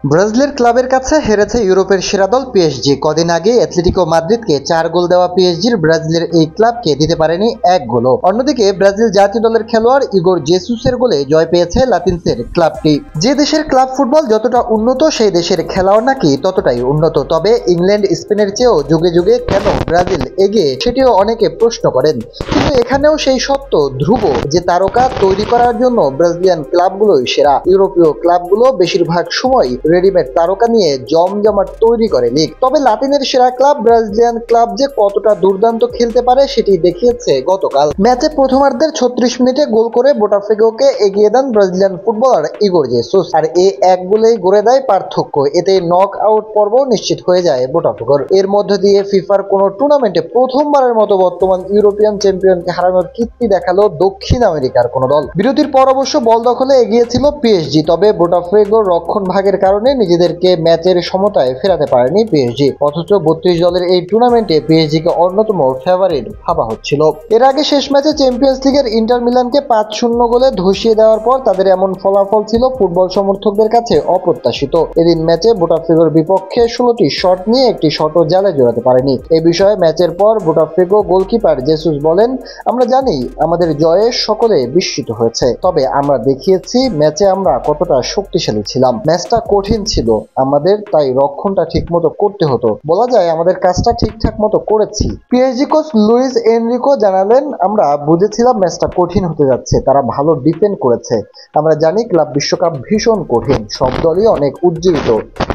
ব্রাজিলের ক্লাবের কাছে হেরেছে ইউরোপের সেরা দল পিএসজি। কদিন আগে অ্যাথলেটিকো মাদ্রিদকে 4 গোল দেওয়া পিএসজির ব্রাজিলের এই ক্লাবকে দিতে পারেনি এক গোলও। অন্যদিকে ব্রাজিল জাতীয় দলের খেলোয়াড় ইগোর জেসুসের গোলে জয় পেয়েছে লাতিনসের ক্লাবটি। যে দেশের ক্লাব ফুটবল যতটা উন্নত সেই দেশের খেলাও নাকি ততটাই উন্নত। তবে ইংল্যান্ড স্পেনের চেয়েও যুগে যুগে কেন ব্রাজিল এগিয়ে সেটিও অনেকে প্রশ্ন করেন। কিন্তু এখানেও সেই সত্য ধ্রুব যে তারকা তৈরি করার জন্য ব্রাজিলিয়ান ক্লাবগুলোই সেরা। ইউরোপীয় ক্লাবগুলো বেশিরভাগ সময় রেডিমেড তারকা নিয়ে জমজমাট তৈরি করে লিগ। তবে লাতিনের সেরা ক্লাব ব্রাজিলিয়ান ক্লাব যে কতটা দুর্দান্ত খেলতে পারে সেটি দেখিয়েছে গতকাল। ম্যাচে প্রথমার্ধের 36 মিনিটে গোল করে বোটাফেগোকে এগিয়ে দেন ব্রাজিলিয়ান ফুটবলার ইগোর জেসুস। আর এই এক গোলেই গড়ে দেয় পার্থক্য। এতে নক আউট পর্ব নিশ্চিত হয়ে যায় বোটাফেগোর। এর মধ্য দিয়ে ফিফার কোন টুর্নামেন্টে প্রথমবারের মতো বর্তমান ইউরোপিয়ান চ্যাম্পিয়নকে হারানোর কীর্তি দেখালো দক্ষিণ আমেরিকার কোন দল। বিরতির পর অবশ্য বল দখলে এগিয়েছিল পিএসজি, তবে বোটাফেগোর রক্ষণ ভাগের কারণে নিজেদেরকে ম্যাচের সমতায় ফেরাতে পারেনি পিএসজি। অথচ 32 দলের এই টুর্নামেন্টে পিএসজিকে অন্যতম ফেভারিট ভাবা হচ্ছিল। এর আগে শেষ ম্যাচে চ্যাম্পিয়ন্স লিগের ইন্টার মিলানকে 5-0 গোলে ধসিয়ে দেওয়ার পর তাদের এমন ফলাফল ছিল ফুটবল সমর্থকদের কাছে অপ্রত্যাশিত। এদিন ম্যাচে বোটাফেগোর বিপক্ষে 16টি শট নিয়ে একটি শটও জালে জড়াতে পারেনি। এ বিষয়ে ম্যাচের পর বোটাফেগো গোলকিপার জেসুস বলেন, আমরা জানি আমাদের জয়ে সকলে বিস্মিত হয়েছে, তবে আমরা দেখিয়েছি ম্যাচে আমরা কতটা শক্তিশালী ছিলাম। ম্যাচটা কঠিন ছিল আমাদের, তাই রক্ষণটা ঠিকমতো করতে হতো। বলা যায় আমাদের কাজটা ঠিকঠাক মতো করেছি। পিএসজি কোচ লুইস এনরিকো জানালেন, আমরা বুঝেছিলাম ম্যাচটা কঠিন হতে যাচ্ছে, তারা ভালো ডিফেন্ড করেছে। আমরা জানি ক্লাব বিশ্বকাপ ভীষণ কঠিন, সব দলই অনেক উজ্জীবিত,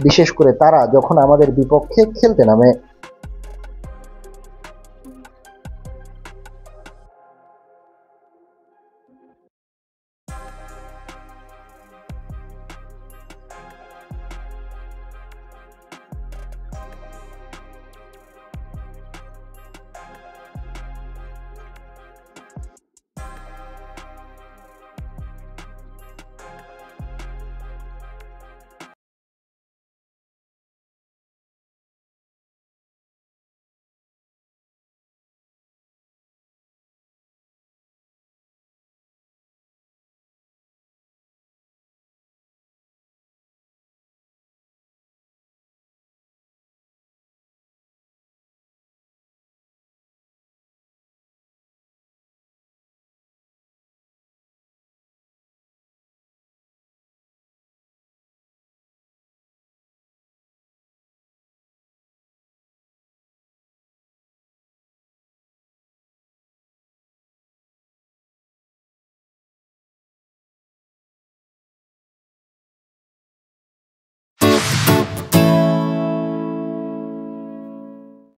বিশেষ করে তারা যখন আমাদের বিপক্ষে খেলতে নামে।